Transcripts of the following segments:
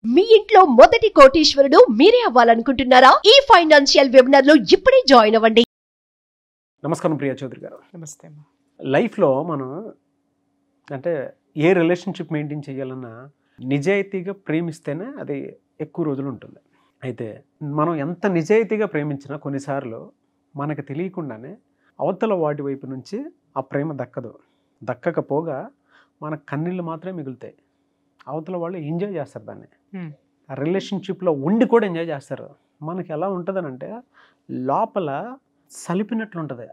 మీ ఇంట్లో మొదటి కోటీశ్వరుడు మీరే అవ్వాలనుకుంటున్నారా? ఈ ఫైనాన్షియల్ వెబినార్ లో ఇప్పుడే జాయిన్ అవ్వండి. నమస్కారం ప్రియా చౌదరి గారు. నమస్తే. లైఫ్లో మనం అంటే ఏ రిలేషన్షిప్ మెయింటైన్ చేయాలన్నా నిజాయితీగా ప్రేమిస్తేనే అది ఎక్కువ రోజులు ఉంటుంది. అయితే మనం ఎంత నిజాయితీగా ప్రేమించినా కొన్నిసార్లు మనకు తెలియకుండానే అవతల వాటి వైపు నుంచి ఆ ప్రేమ దక్కదు. దక్కకపోగా మన కన్నీళ్ళు మాత్రమే మిగులుతాయి. అవతల వాళ్ళు ఎంజాయ్ చేస్తారు దాన్ని. ఆ రిలేషన్షిప్లో ఉండి కూడా ఎంజాయ్ చేస్తారు. మనకి ఎలా ఉంటుందని అంటే లోపల సలిపినట్లు ఉంటుంది.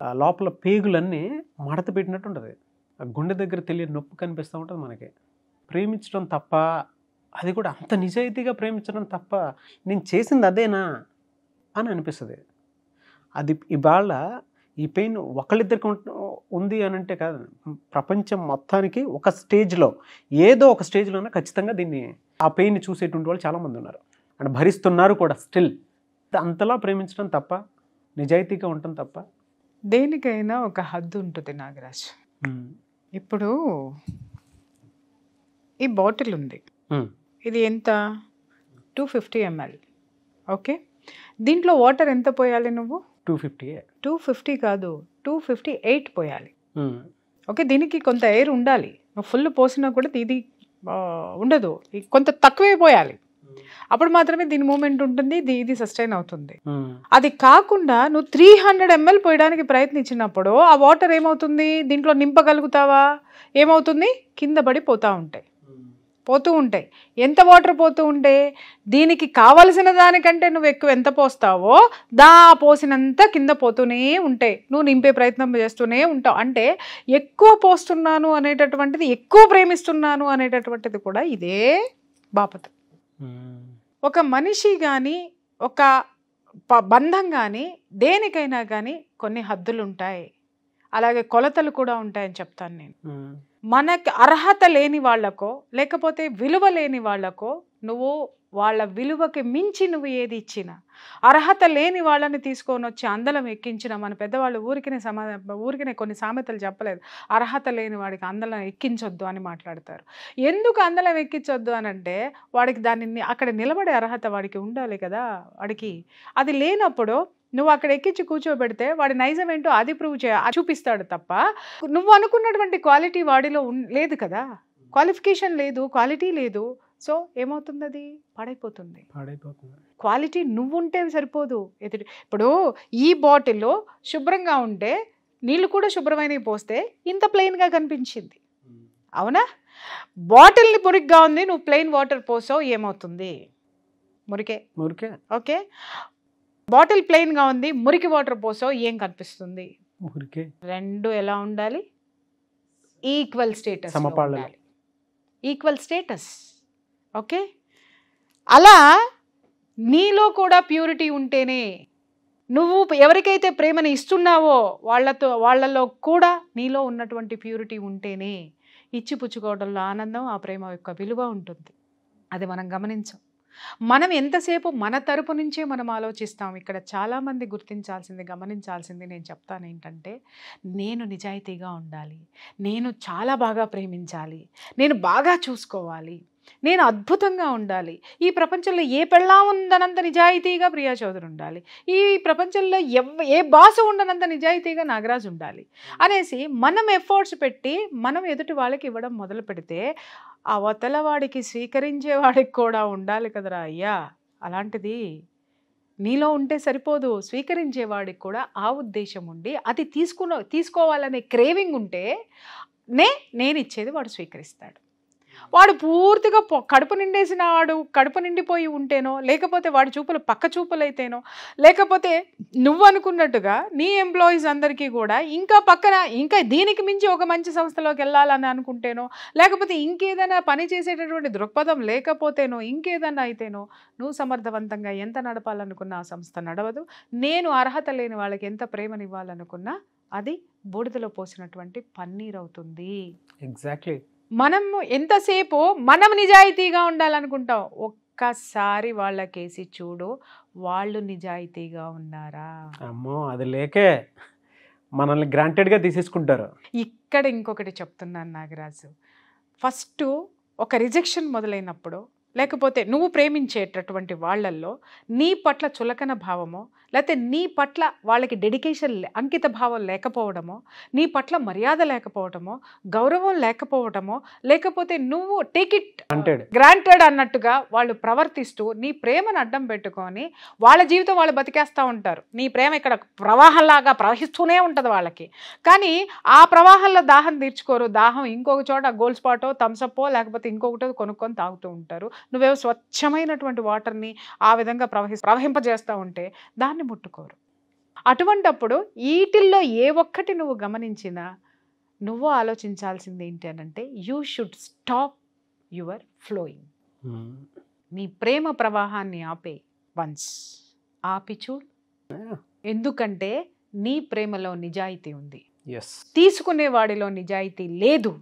ఆ లోపల పేగులన్నీ మడత పెట్టినట్టు ఉంటుంది. ఆ గుండె దగ్గర తెలియని నొప్పి కనిపిస్తూ ఉంటుంది మనకి. ప్రేమించడం తప్ప, అది కూడా అంత నిజాయితీగా ప్రేమించడం తప్ప, నేను చేసింది అదేనా అని అనిపిస్తుంది. అది ఇవాళ ఈ పెయిన్ ఒకళ్ళిద్దరికి ఉంది అని అంటే కాదు, ప్రపంచం మొత్తానికి ఒక స్టేజ్లో ఏదో ఒక స్టేజ్లోనే ఖచ్చితంగా దీన్ని ఆ పెయిన్ని చూసేటువంటి వాళ్ళు చాలామంది ఉన్నారు అండ్ భరిస్తున్నారు కూడా. స్టిల్ అంతలా ప్రేమించడం తప్ప, నిజాయితీగా ఉండటం తప్ప. దేనికైనా ఒక హద్దు ఉంటుంది నాగరాజ్. ఇప్పుడు ఈ బాటిల్ ఉంది, ఇది ఎంత? 250 ml. ఓకే, దీంట్లో వాటర్ ఎంత పోయాలి నువ్వు? 250 కాదు, 258 పోయాలి. ఓకే, దీనికి కొంత ఎయిర్ ఉండాలి. నువ్వు ఫుల్ పోసినా కూడా ఇది ఉండదు, కొంత తక్కువే పోయాలి. అప్పుడు మాత్రమే దీని మూమెంట్ ఉంటుంది, ఇది సస్టైన్ అవుతుంది. అది కాకుండా నువ్వు 300 ml పోయడానికి ప్రయత్నించినప్పుడు ఆ వాటర్ ఏమవుతుంది? దీంట్లో నింపగలుగుతావా? ఏమవుతుంది? కింద పడి పోతూ ఉంటాయి. ఎంత వాటర్ పోతూ ఉంటే దీనికి కావలసిన దానికంటే నువ్వు ఎక్కువ ఎంత పోస్తావో పోసినంత కింద పోతూనే ఉంటాయి. నువ్వు నింపే ప్రయత్నం చేస్తూనే ఉంటావు. అంటే ఎక్కువ పోస్తున్నాను అనేటటువంటిది, ఎక్కువ ప్రేమిస్తున్నాను అనేటటువంటిది కూడా ఇదే బాపతు. ఒక మనిషి కానీ, ఒక బంధం కానీ, దేనికైనా కానీ కొన్ని హద్దులు ఉంటాయి, అలాగే కొలతలు కూడా ఉంటాయని చెప్తాను నేను. మనకి అర్హత లేని వాళ్ళకో, లేకపోతే విలువ లేని వాళ్ళకో, నువ్వు వాళ్ళ విలువకి మించి నువ్వు ఏది ఇచ్చినా, అర్హత లేని వాళ్ళని తీసుకొని వచ్చి అందలం ఎక్కించిన మన పెద్దవాళ్ళు ఊరికనే కొన్ని సామెతలు చెప్పలేదు. అర్హత లేని వాడికి అందలం ఎక్కించొద్దు అని మాట్లాడతారు. ఎందుకు అందలం ఎక్కించొద్దు అని అంటే, వాడికి దాన్ని అక్కడ నిలబడే అర్హత వాడికి ఉండాలి కదా. వాడికి అది లేనప్పుడు నువ్వు అక్కడ ఎక్కించి కూర్చోబెడితే వాడి నైజం ఏంటో అది చూపిస్తాడు తప్ప, నువ్వు అనుకున్నటువంటి క్వాలిటీ వాడిలో లేదు కదా. క్వాలిఫికేషన్ లేదు, క్వాలిటీ లేదు. సో ఏమవుతుంది? అది పాడైపోతుంది. క్వాలిటీ నువ్వు ఉంటే సరిపోదు. ఇప్పుడు ఈ బాటిల్లో శుభ్రంగా ఉంటే నీళ్ళు కూడా శుభ్రమైనవి పోస్తే ఇంత ప్లెయిన్గా కనిపించింది, అవునా? బాటిల్ని మురిగ్గా ఉంది, నువ్వు ప్లెయిన్ వాటర్ పోసావు, ఏమవుతుంది? మురికే. ఓకే, బాటిల్ ప్లెయిన్గా ఉంది, మురికి వాటర్ పోసావు, ఏం కనిపిస్తుంది? రెండు ఎలా ఉండాలి? ఈక్వల్ స్టేటస్ ఉండాలి. Equal status. ఓకే, అలా నీలో కూడా ప్యూరిటీ ఉంటేనే, నువ్వు ఎవరికైతే ప్రేమని ఇస్తున్నావో వాళ్ళలో కూడా నీలో ఉన్నటువంటి ప్యూరిటీ ఉంటేనే ఇచ్చిపుచ్చుకోవడంలో ఆనందం, ఆ ప్రేమ యొక్క విలువ ఉంటుంది. అది మనం గమనించాం. మనం ఎంతసేపు మన తరపు నుంచే మనం ఆలోచిస్తాం. ఇక్కడ చాలామంది గుర్తించాల్సింది, గమనించాల్సింది నేను చెప్తాను ఏంటంటే, నేను నిజాయితీగా ఉండాలి, నేను చాలా బాగా ప్రేమించాలి, నేను బాగా చూసుకోవాలి, నేను అద్భుతంగా ఉండాలి, ఈ ప్రపంచంలో ఏ పెళ్ళా ఉందనంత నిజాయితీగా ప్రియా చౌదరి ఉండాలి, ఈ ప్రపంచంలో ఏ బాసు ఉండనంత నిజాయితీగా నాగరాజు ఉండాలి అనేసి మనం ఎఫర్ట్స్ పెట్టి మనం ఎదుటి వాళ్ళకి ఇవ్వడం మొదలు పెడితే, అవతల వాడికి స్వీకరించేవాడికి కూడా ఉండాలి కదరా అయ్యా. అలాంటిది నీలో ఉంటే సరిపోదు, స్వీకరించేవాడికి కూడా ఆ ఉద్దేశం ఉండి అది తీసుకోవాలనే క్రేవింగ్ ఉంటే నేను ఇచ్చేది వాడు స్వీకరిస్తాడు. వాడు పూర్తిగా కడుపు నిండేసిన వాడు కడుపు నిండిపోయి ఉంటేనో, లేకపోతే వాడి చూపులు పక్క చూపులైతేనో, లేకపోతే నువ్వు అనుకున్నట్టుగా నీ ఎంప్లాయీస్ అందరికీ కూడా ఇంకా దీనికి మించి ఒక మంచి సంస్థలోకి వెళ్ళాలని అనుకుంటేనో, లేకపోతే ఇంకేదైనా పని చేసేటటువంటి దృక్పథం లేకపోతేనో, ఇంకేదన్నా అయితేనో, నువ్వు సమర్థవంతంగా ఎంత నడపాలనుకున్నా ఆ సంస్థ నడవదు. నేను అర్హత లేని వాళ్ళకి ఎంత ప్రేమనివ్వాలనుకున్నా అది బూడిదలో పోసినటువంటి పన్నీర్ అవుతుంది. ఎగ్జాక్ట్లీ. మనము ఎంతసేపు మనం నిజాయితీగా ఉండాలనుకుంటాం, ఒక్కసారి వాళ్ళకేసి చూడు, వాళ్ళు నిజాయితీగా ఉన్నారా? అమ్మో, అది లేకే మనల్ని గ్రాంటెడ్గా తీసేసుకుంటారు. ఇక్కడ ఇంకొకటి చెప్తున్నాను నాగరాజు. ఫస్ట్ ఒక రిజెక్షన్ మొదలైనప్పుడు లేకపోతే నువ్వు ప్రేమించేటటువంటి వాళ్ళల్లో నీ పట్ల చులకన భావమో, లేకపోతే నీ పట్ల వాళ్ళకి డెడికేషన్ అంకిత భావం లేకపోవడమో, నీ పట్ల మర్యాద లేకపోవడమో, గౌరవం లేకపోవడమో, లేకపోతే నువ్వు టేక్ ఇట్ గ్రాంటెడ్ అన్నట్టుగా వాళ్ళు ప్రవర్తిస్తూ నీ ప్రేమను అడ్డం పెట్టుకొని వాళ్ళ జీవితం వాళ్ళు బతికేస్తూ ఉంటారు. నీ ప్రేమ ఇక్కడ ప్రవాహంలాగా ప్రవహిస్తూనే ఉంటుంది వాళ్ళకి. కానీ ఆ ప్రవాహంలో దాహం తీర్చుకోరు. దాహం ఇంకొక చోట గోల్డ్ స్పాటో థమ్సప్పో లేకపోతే ఇంకొకటో కొనుక్కొని తాగుతూ ఉంటారు. నువ్వేవో స్వచ్ఛమైనటువంటి వాటర్ని ఆ విధంగా ప్రవహింపజేస్తూ ఉంటే దాన్ని ముట్టుకోరు. అటువంటప్పుడు వీటిల్లో ఏ ఒక్కటి నువ్వు గమనించినా నువ్వు ఆలోచించాల్సింది ఏంటి అనంటే you should stop your flowing. నీ ప్రేమ ప్రవాహాన్ని ఆపే వన్స్ ఆపి చూడు. ఎందుకంటే నీ ప్రేమలో నిజాయితీ ఉంది, తీసుకునే వాడిలో నిజాయితీ లేదు.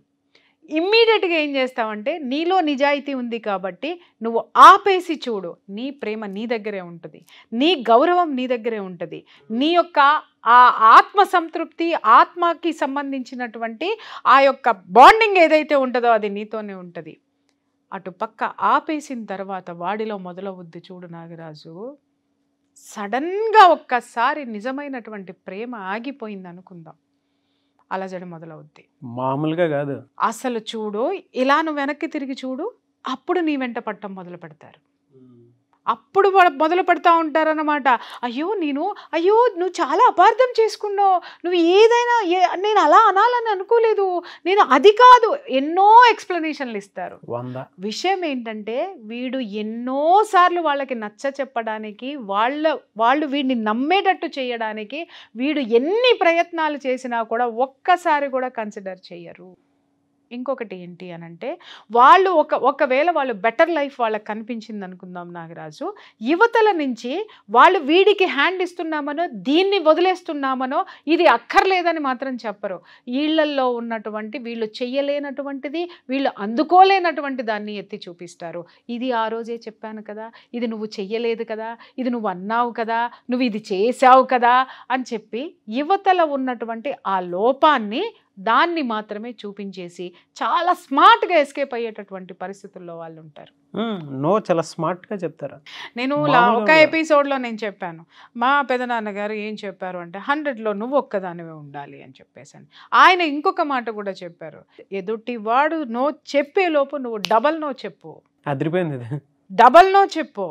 ఇమ్మీడియట్గా ఏం చేస్తావంటే నీలో నిజాయితీ ఉంది కాబట్టి నువ్వు ఆపేసి చూడు. నీ ప్రేమ నీ దగ్గరే ఉంటుంది, నీ గౌరవం నీ దగ్గరే ఉంటుంది, నీ యొక్క ఆ ఆత్మ సంతృప్తి, ఆత్మకి సంబంధించినటువంటి ఆ యొక్క బాండింగ్ ఏదైతే ఉంటుందో అది నీతోనే ఉంటుంది. అటు పక్క ఆపేసిన తర్వాత వాడిలో మొదలవుద్ది చూడు నాగరాజు. సడన్గా ఒక్కసారి నిజమైనటువంటి ప్రేమ ఆగిపోయింది అనుకుందాం, అలజడి మొదలవుద్ది. మామూలుగా కాదు అసలు చూడు, ఇలా నువ్వు వెనక్కి తిరిగి చూడు, అప్పుడు నీ వెంట పట్టం మొదలు పెడతారు. అప్పుడు మొదలు పెడతా ఉంటారన్నమాట. అయ్యో నువ్వు చాలా అపార్థం చేసుకున్నావు, నువ్వు ఏదైనా నేను అలా అనాలని అనుకోలేదు, నేను అది కాదు, ఎన్నో ఎక్స్ప్లెనేషన్లు ఇస్తారు. విషయం ఏంటంటే వీడు ఎన్నోసార్లు వాళ్ళకి నచ్చ చెప్పడానికి, వాళ్ళు వీడిని నమ్మేటట్టు చేయడానికి వీడు ఎన్ని ప్రయత్నాలు చేసినా కూడా ఒక్కసారి కూడా కన్సిడర్ చెయ్యరు. ఇంకొకటి ఏంటి అనంటే వాళ్ళు ఒకవేళ వాళ్ళు బెటర్ లైఫ్ వాళ్ళకి కనిపించింది అనుకుందాం నాగరాజు, యువతల నుంచి వాళ్ళు వీడికి హ్యాండ్ ఇస్తున్నామనో దీన్ని వదిలేస్తున్నామనో ఇది అక్కర్లేదని మాత్రం చెప్పరు. వీళ్ళల్లో ఉన్నటువంటి వీళ్ళు చెయ్యలేనటువంటిది, వీళ్ళు అందుకోలేనటువంటి దాన్ని ఎత్తి చూపిస్తారు. ఇది ఆ రోజే చెప్పాను కదా, ఇది నువ్వు చెయ్యలేదు కదా, ఇది నువ్వు అన్నావు కదా, నువ్వు ఇది చేసావు కదా అని చెప్పి యువతల ఉన్నటువంటి ఆ లోపాన్ని దాన్ని మాత్రమే చూపించేసి చాలా స్మార్ట్గా ఎస్కేప్ అయ్యేటటువంటి పరిస్థితుల్లో వాళ్ళు ఉంటారు. చాలా స్మార్ట్గా చెప్తారు. నేను ఒక ఎపిసోడ్లో నేను చెప్పాను, మా పెదనాన్నగారు ఏం చెప్పారు అంటే 100లో నువ్వు ఒక్కదానివే ఉండాలి అని చెప్పేసాను. ఆయన ఇంకొక మాట కూడా చెప్పారు, ఎదుటి వాడు నో చెప్పే లోపు నువ్వు డబల్ నో చెప్పు. అదిరిపోయింది. డబల్ నో చెప్పు,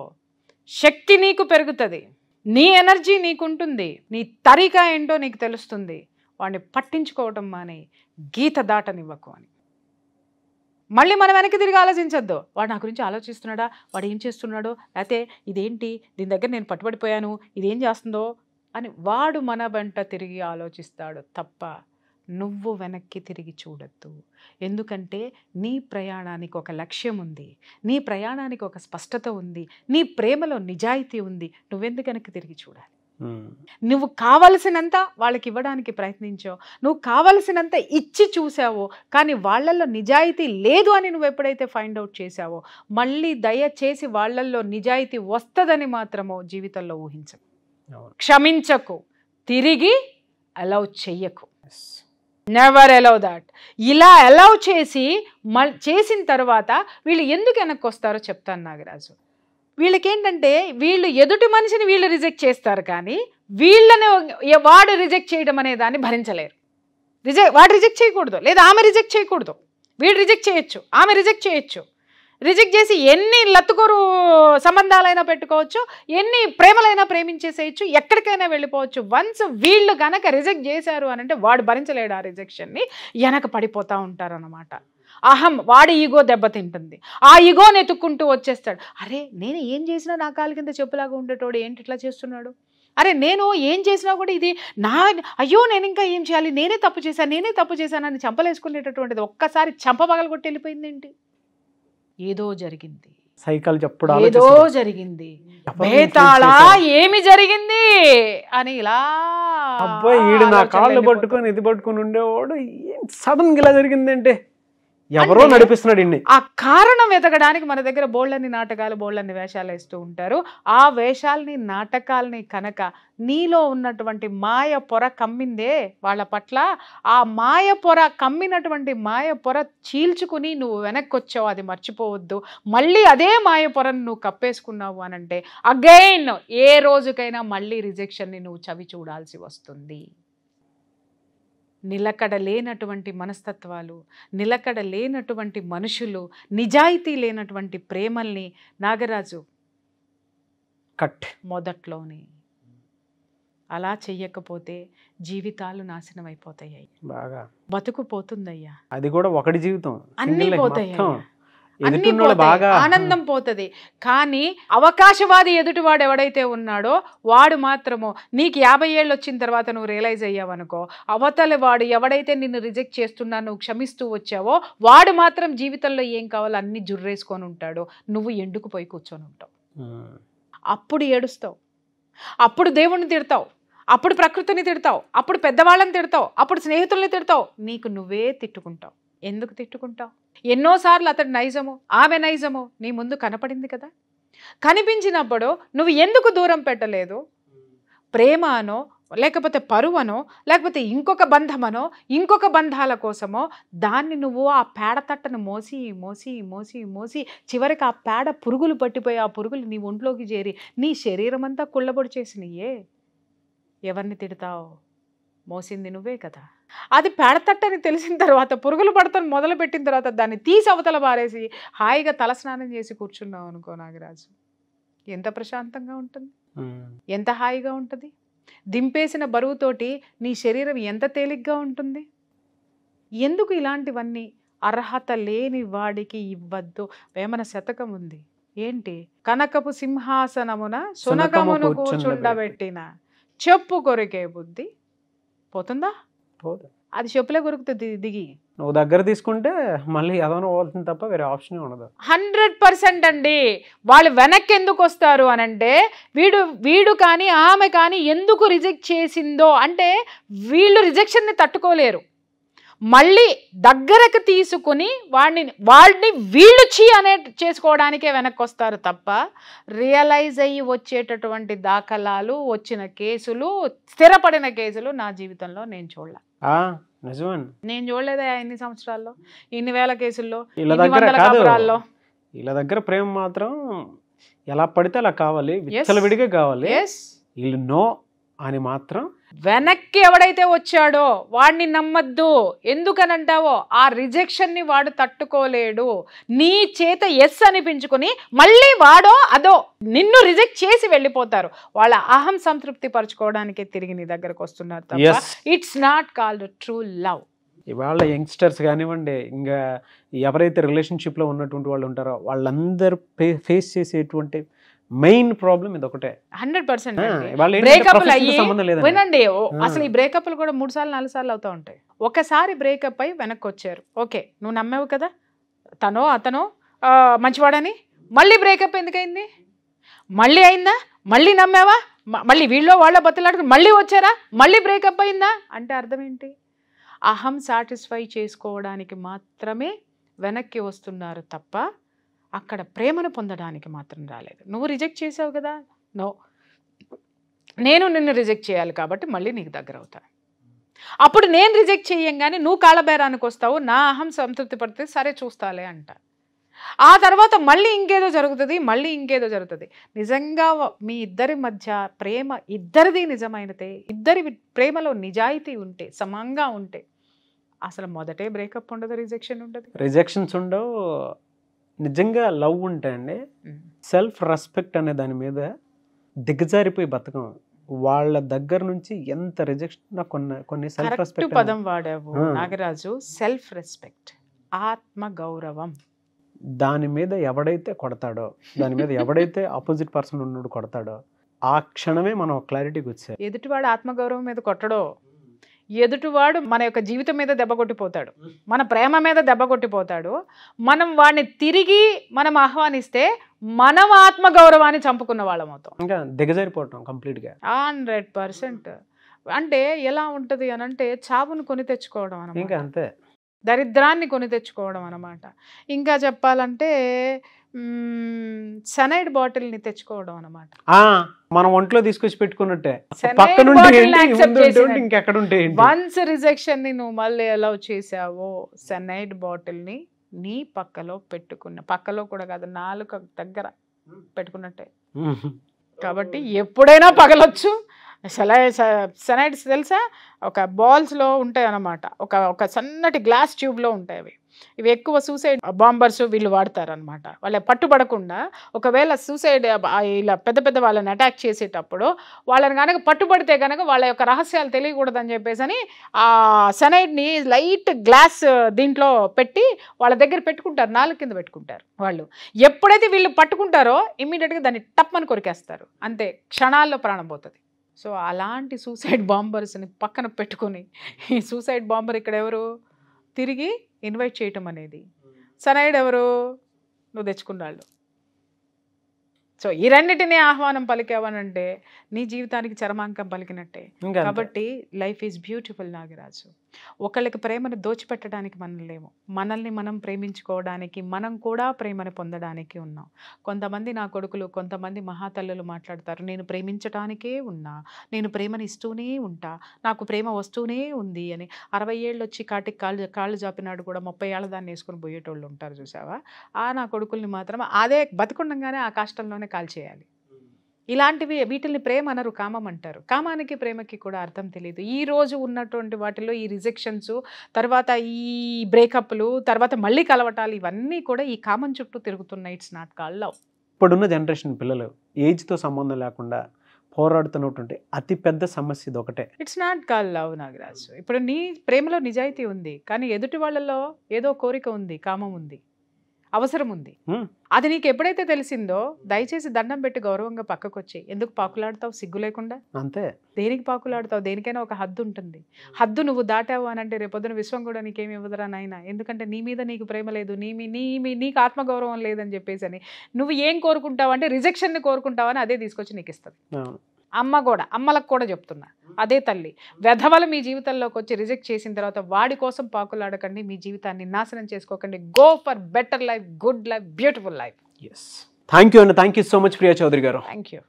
శక్తి నీకు పెరుగుతుంది, నీ ఎనర్జీ నీకుంటుంది, నీ తరీకా ఏంటో నీకు తెలుస్తుంది. వాడిని పట్టించుకోవటం మానే, గీత దాటనివ్వకు అని. మళ్ళీ మనం వెనక్కి తిరిగి ఆలోచించొద్దు, వాడు నా గురించి ఆలోచిస్తున్నాడా, వాడు ఏం చేస్తున్నాడో, లేకపోతే ఇదేంటి దీని దగ్గర నేను పట్టుబడిపోయాను, ఇదేం చేస్తుందో అని వాడు మన వెంట తిరిగి ఆలోచిస్తాడు తప్ప నువ్వు వెనక్కి తిరిగి చూడొద్దు. ఎందుకంటే నీ ప్రయాణానికి ఒక లక్ష్యం ఉంది, నీ ప్రయాణానికి ఒక స్పష్టత ఉంది, నీ ప్రేమలో నిజాయితీ ఉంది. నువ్వెందుకు వెనక్కి తిరిగి చూడాలి? నువ్వు కావలసినంత వాళ్ళకి ఇవ్వడానికి ప్రయత్నించావు, నువ్వు కావలసినంత ఇచ్చి చూసావో, కానీ వాళ్ళల్లో నిజాయితీ లేదు అని నువ్వు ఎప్పుడైతే ఫైండ్ అవుట్ చేసావో మళ్ళీ దయచేసి వాళ్ళల్లో నిజాయితీ వస్తుందని మాత్రమో జీవితంలో ఊహించకు, క్షమించకు, తిరిగి అలౌ చెయ్యకు. Never allow that. ఇలా అలౌ చేసిన తర్వాత వీళ్ళు ఎందుకు వెనక్కి వస్తారో చెప్తాను నాగరాజు. వీళ్ళకేంటంటే వీళ్ళు ఎదుటి మనిషిని వీళ్ళు రిజెక్ట్ చేస్తారు, కానీ వీళ్ళని వాడు రిజెక్ట్ చేయడం అనే దాన్ని భరించలేరు. వాడు రిజెక్ట్ చేయకూడదు, లేదా ఆమె రిజెక్ట్ చేయకూడదు. వీడు రిజెక్ట్ చేయొచ్చు, ఆమె రిజెక్ట్ చేయొచ్చు. రిజెక్ట్ చేసి ఎన్ని లత్తుకోరు సంబంధాలైనా పెట్టుకోవచ్చు, ఎన్ని ప్రేమలైనా ప్రేమించేసేయచ్చు, ఎక్కడికైనా వెళ్ళిపోవచ్చు. వన్స్ వీళ్ళు కనుక రిజెక్ట్ చేశారు అని అంటే వాడు భరించలేడు ఆ రిజెక్షన్ని, వెనక పడిపోతూ ఉంటారన్నమాట. అహం, వాడి ఈగో దెబ్బతింటుంది, ఆ ఈగోని ఎత్తుక్కుంటూ వచ్చేస్తాడు. అరే నేను ఏం చేసినా నా కాలు కింద చెప్పులాగా ఉండేటోడు ఏంటి ఇట్లా చేస్తున్నాడు, అరే నేను ఏం చేసినా కూడా ఇది అయ్యో నేను ఇంకా ఏం చేయాలి, నేనే తప్పు చేశానని చంపలేసుకునేటటువంటిది ఒక్కసారి చంప పగలగొట్టి వెళ్ళిపోయింది. ఏంటి, ఏదో జరిగింది, సైకిల్ చెప్పుడు ఏదో జరిగింది, బేతాళా ఏమి జరిగింది అని ఇలా అబ్బాయి ఈడు నా కాళ్ళు పట్టుకొని ఇది పట్టుకొని ఉండేవాడు, సడన్ గా ఇలా జరిగింది అంటే ఎవరో నడిపిస్తున్నాడు ఇన్ని. ఆ కారణం వెతకడానికి మన దగ్గర బోళ్ళని నాటకాలు, బోళ్ళని వేషాలు వేస్తూ ఉంటారు. ఆ వేషాలని, నాటకాలని కనుక నీలో ఉన్నటువంటి మాయ పొర కమ్మిందే వాళ్ళ పట్ల, ఆ మాయ పొర కమ్మినటువంటి మాయ పొర చీల్చుకుని నువ్వు వెనక్కి వచ్చావు, అది మర్చిపోవద్దు. మళ్ళీ అదే మాయ పొరను నువ్వు కప్పేసుకున్నావు అనంటే అగైన్ ఏ రోజుకైనా మళ్ళీ రిజెక్షన్ని నువ్వు చవి చూడాల్సి వస్తుంది. నిలకడ లేనటువంటి మనస్తత్వాలు, నిలకడ లేనటువంటి మనుషులు, నిజాయితీ లేనటువంటి ప్రేమల్ని నాగరాజు కట్ మొదట్లోనే అలా చెయ్యకపోతే జీవితాలు నాశనం అయిపోతాయి, బాగా బతుకు పోతుందయ్యా. అది కూడా ఒకటి జీవితం, అన్నీ పోతాయి, అన్నీ ఎదుటిన్నోడు పోతాయి, బాగా ఆనందం పోతుంది. కానీ అవకాశవాది ఎదుటివాడు ఎవడైతే ఉన్నాడో వాడు మాత్రము నీకు 50 ఏళ్ళు వచ్చిన తర్వాత నువ్వు రియలైజ్ అయ్యావనుకో, అవతల వాడు ఎవడైతే నిన్ను రిజెక్ట్ చేస్తున్నా నువ్వు క్షమిస్తూ వచ్చావో వాడు మాత్రం జీవితంలో ఏం కావాలో అన్ని జుర్రేసుకొని ఉంటాడు. నువ్వు ఎండుకుపోయి కూర్చొని ఉంటావు. అప్పుడు ఏడుస్తావు, అప్పుడు దేవుణ్ణి తిడతావు, అప్పుడు ప్రకృతిని తిడతావు, అప్పుడు పెద్దవాళ్ళని తిడతావు, అప్పుడు స్నేహితుల్ని తిడతావు, నీకు నువ్వే తిట్టుకుంటావు. ఎందుకు తిట్టుకుంటావు? ఎన్నోసార్లు అతడు నైజము, ఆమె నైజము నీ ముందు కనపడింది కదా. కనిపించినప్పుడు నువ్వు ఎందుకు దూరం పెట్టలేదు? ప్రేమ అనో, లేకపోతే పరువనో, లేకపోతే ఇంకొక బంధమనో, ఇంకొక బంధాల కోసమో దాన్ని నువ్వు ఆ పేడ తట్టను మోసి మోసి మోసి మోసి చివరికి ఆ పేడ పురుగులు పట్టిపోయి ఆ పురుగులు నీ ఒంట్లోకి చేరి నీ శరీరం అంతా కుళ్ళబొడి చేసినయే. ఎవరిని తిడతావు? మోసింది నువ్వే కదా. అది పేడతట్టని తెలిసిన తర్వాత, పురుగులు పడతాను మొదలు పెట్టిన తర్వాత దాన్ని తీసి అవతల పారేసి హాయిగా తలస్నానం చేసి కూర్చున్నావు అనుకో నాగరాజు, ఎంత ప్రశాంతంగా ఉంటుంది, ఎంత హాయిగా ఉంటుంది. దింపేసిన బరువుతోటి నీ శరీరం ఎంత తేలిగ్గా ఉంటుంది. ఎందుకు ఇలాంటివన్నీ? అర్హత లేని వాడికి ఇవ్వద్దు. వేమన శతకం ఉంది, ఏంటి? కనకపు సింహాసనమున సునకమును కూర్చుండబెట్టిన చెప్పు కొరికే బుద్ధి పోతుందా? అది చెప్పులే కొరుకుతుంది దిగి. నువ్వు దగ్గర తీసుకుంటే మళ్ళీ ఏదైనా పోతుంది తప్ప వేరే ఆప్షన్ ఉండదు. 100% అండి. వాళ్ళు వెనక్కి ఎందుకు వస్తారు అనంటే వీడు కానీ ఆమె కానీ ఎందుకు రిజెక్ట్ చేసిందో అంటే వీళ్ళు రిజెక్షన్ని తట్టుకోలేరు. మళ్ళీ దగ్గరకు తీసుకుని వాడిని వీళ్ళు అనే చేసుకోవడానికే వెనక్కి వస్తారు తప్ప రియలైజ్ అయ్యి వచ్చేటటువంటి దాఖలాలు, వచ్చిన కేసులు, స్థిరపడిన కేసులు నా జీవితంలో నేను చూడలే. నేను చూడలేదా ఎన్ని సంవత్సరాల్లో, ఇన్ని వేల కేసుల్లో, వీళ్ళ దగ్గర ప్రేమ మాత్రం ఎలా పడితే అలా కావాలి, విచ్చలవిడిగా కావాలి. వీళ్ళు నో అని మాత్రం వెనక్కి ఎవడైతే వచ్చాడో వాడిని నమ్మద్దు. ఎందుకనంటావో ఆ రిజెక్షన్ని వాడు తట్టుకోలేడు. నీ చేత ఎస్ అనిపించుకుని మళ్ళీ వాడో అదో నిన్ను రిజెక్ట్ చేసి వెళ్ళిపోతారు. వాళ్ళ అహం సంతృప్తి పరచుకోవడానికే తిరిగి నీ దగ్గరకు వస్తున్నారు తప్ప it's not called true love. ఇవాళ యంగ్స్టర్స్ కానివ్వండి, ఇంకా ఎవరైతే రిలేషన్షిప్లో ఉన్నటువంటి వాళ్ళు ఉంటారో వాళ్ళందరూ ఫేస్ చేసేటువంటి మెయిన్ ప్రాబ్లం ఇది ఒకటే. 100% బ్రేకప్లు అయ్యి వినండి, అసలు ఈ బ్రేకప్లు కూడా 3 సార్లు 4 సార్లు అవుతూ ఉంటాయి. ఒకసారి బ్రేకప్ అయ్యి వెనక్కి వచ్చారు, ఓకే నువ్వు నమ్మావు కదా అతను మంచివాడని. మళ్ళీ బ్రేకప్ ఎందుకైంది? మళ్ళీ అయిందా? మళ్ళీ నమ్మావా? మళ్ళీ వీళ్ళో వాళ్ళ బతులాడుకుని మళ్ళీ వచ్చారా? మళ్ళీ బ్రేకప్ అయిందా? అంటే అర్థం ఏంటి? అహం సాటిస్ఫై చేసుకోవడానికి మాత్రమే వెనక్కి వస్తున్నారు తప్ప అక్కడ ప్రేమను పొందడానికి మాత్రం రాలేదు. నువ్వు రిజెక్ట్ చేసావు కదా, నేను నిన్ను రిజెక్ట్ చేయాలి కాబట్టి మళ్ళీ నీకు దగ్గర అవుతాను. అప్పుడు నేను రిజెక్ట్ చేయంగానే నువ్వు కాళ్ళబేరానికి వస్తావు, నా అహం సంతృప్తి పడితే సరే చూస్తాలే అంట. ఆ తర్వాత మళ్ళీ ఇంకేదో జరుగుతుంది, మళ్ళీ ఇంకేదో జరుగుతుంది. నిజంగా మీ ఇద్దరి మధ్య ప్రేమ ఇద్దరిది నిజమైనతే, ఇద్దరి ప్రేమలో నిజాయితీ ఉంటే, సమంగా ఉంటే అసలు మొదటే బ్రేకప్ ఉండదు, రిజెక్షన్ ఉండదు, రిజెక్షన్స్ ఉండవు. నిజంగా లవ్ ఉంటాయండి, సెల్ఫ్ రెస్పెక్ట్ అనే దాని మీద దిగజారిపోయి బతకం. వాళ్ళ దగ్గర నుంచి ఎంత రిజెక్షన్ కొన్ని సెల్ఫ్ రెస్పెక్ట్ పదం వాడావు నాగరాజు. సెల్ఫ్ రెస్పెక్ట్, ఆత్మ గౌరవం. దాని మీద ఎవడైతే కొడతాడో, దాని మీద ఎవడైతే ఆపోజిట్ పర్సన్ ఉన్నాడు కొడతాడో ఆ క్షణమే మనం క్లారిటీకి వచ్చాయి. ఎదుటివాడు ఆత్మగౌరవం మీద కొట్టడో, ఎదుటివాడు మన యొక్క జీవితం మీద దెబ్బ కొట్టిపోతాడు, మన ప్రేమ మీద దెబ్బ కొట్టిపోతాడు. మనం వాడిని తిరిగి మనం ఆహ్వానిస్తే మనం ఆత్మగౌరవాన్ని చంపుకున్న వాళ్ళం అవుతాం, ఇంకా దిగజారిపోవటం కంప్లీట్గా. 100%. అంటే ఎలా ఉంటుంది అని అంటే చావును కొని తెచ్చుకోవడం అన్నమాట. ఇంకా అంతే. దరిద్రాన్ని కొని తెచ్చుకోవడం అన్నమాట. ఇంకా చెప్పాలంటే సెనైడ్ బాటిల్ని తెచ్చుకోవడం అన్నమాట. మనం ఒంట్లో తీసుకొచ్చి పెట్టుకున్నట్టే. వన్స్ రిజెక్షన్ ని నువ్వు మళ్ళీ అలౌ చేసావో సెనైడ్ బాటిల్ని నీ పక్కలో కూడా కాదు, నాలుక దగ్గర పెట్టుకున్నట్టే. కాబట్టి ఎప్పుడైనా పగలొచ్చు. సెనైడ్స్ తెలుసా, ఒక బాల్స్లో ఉంటాయి అన్నమాట, ఒక సన్నటి గ్లాస్ ట్యూబ్లో ఉంటాయి అవి. ఇవి ఎక్కువ సూసైడ్ బాంబర్స్ వీళ్ళు వాడతారు అనమాట. వాళ్ళ పట్టుబడకుండా, ఒకవేళ సూసైడ్ ఇలా పెద్ద వాళ్ళని అటాక్ చేసేటప్పుడు వాళ్ళని కనుక పట్టుబడితే కనుక వాళ్ళ యొక్క రహస్యాలు తెలియకూడదని చెప్పేసి ఆ సెనైడ్ని లైట్ గ్లాస్ దీంట్లో పెట్టి వాళ్ళ దగ్గర పెట్టుకుంటారు, నాలుగు కింద పెట్టుకుంటారు వాళ్ళు. ఎప్పుడైతే వీళ్ళు పట్టుకుంటారో ఇమ్మీడియట్గా దాన్ని టప్మని కొరికేస్తారు, అంతే, క్షణాల్లో ప్రాణం పోతుంది. సో అలాంటి సూసైడ్ బాంబర్స్ని పక్కన పెట్టుకొని, ఈ సూసైడ్ బాంబర్ ఇక్కడ ఎవరు, తిరిగి ఇన్వైట్ చేయటం అనేది. సనైడ్ ఎవరు, నువ్వు తెచ్చుకున్నాళ్ళు. సో ఈ రెండింటినీ ఆహ్వానం పలికావనంటే నీ జీవితానికి చరమాంకం పలికినట్టే. కాబట్టి లైఫ్ ఈజ్ బ్యూటిఫుల్ నాగరాజు. ఒకళ్ళకి ప్రేమను దోచిపెట్టడానికి మనం లేము, మనల్ని మనం ప్రేమించుకోవడానికి, మనం కూడా ప్రేమను పొందడానికి ఉన్నాం. కొంతమంది నా కొడుకులు, కొంతమంది మహాతల్లులు మాట్లాడతారు, నేను ప్రేమించటానికే ఉన్నా, నేను ప్రేమను ఇస్తూనే ఉంటా, నాకు ప్రేమ వస్తూనే ఉంది అని. 60 ఏళ్ళు వచ్చి కాటికి కాళ్ళు జాపినాడు కూడా 30 ఏళ్ళ దాన్ని వేసుకొని పోయేటోళ్ళు ఉంటారు చూసావా. నా కొడుకుల్ని మాత్రం అదే బతికుండగానే ఆ కాష్టంలోనే కాల్చేయాలి. ఇలాంటివి, వీటిల్ని ప్రేమ అనరు, కామం అంటారు. కామానికి ప్రేమకి కూడా అర్థం తెలియదు. ఈ రోజు ఉన్నటువంటి వాటిలో ఈ రిజెక్షన్స్, తర్వాత ఈ బ్రేకప్లు, తర్వాత మళ్ళీ కలవటాలు, ఇవన్నీ కూడా ఈ కామం చుట్టూ తిరుగుతున్నాయి. It's not called love. ఇప్పుడున్న జనరేషన్ పిల్లలు ఏజ్తో సంబంధం లేకుండా పోరాడుతున్నటువంటి అతిపెద్ద సమస్య ఇది ఒకటే. It's not called love Nagaraju. ఇప్పుడు నీ ప్రేమలో నిజాయితీ ఉంది, కానీ ఎదుటి వాళ్ళలో ఏదో కోరిక ఉంది, కామం ఉంది, అవసరం ఉంది. అది నీకు ఎప్పుడైతే తెలిసిందో దయచేసి దండం పెట్టి గౌరవంగా పక్కకు వచ్చి, ఎందుకు పాకులాడతావు సిగ్గు లేకుండా? అంతే. దేనికి పాకులాడతావు? దేనికైనా ఒక హద్దు ఉంటుంది. హద్దు నువ్వు దాటావు అని అంటే రేపొద్దున విశ్వం కూడా నీకేమి ఇవ్వదురా నాయన. ఎందుకంటే నీ మీద నీకు ప్రేమ లేదు, నీకు ఆత్మగౌరవం లేదని చెప్పేసి అని నువ్వు ఏం కోరుకుంటావు అంటే రిజెక్షన్ని కోరుకుంటావని అదే తీసుకొచ్చి నీకు ఇస్తుంది. అమ్మ కూడా, అమ్మలకు కూడా చెప్తున్నా, అదే తల్లి, వెధవలు మీ జీవితంలోకి వచ్చి రిజెక్ట్ చేసిన తర్వాత వాడి కోసం పాకులాడకండి, మీ జీవితాన్ని నాశనం చేసుకోకండి. Go for better life, good life, beautiful life. Thank you అండి. Thank you so much Priya Chowdary garu. Thank you.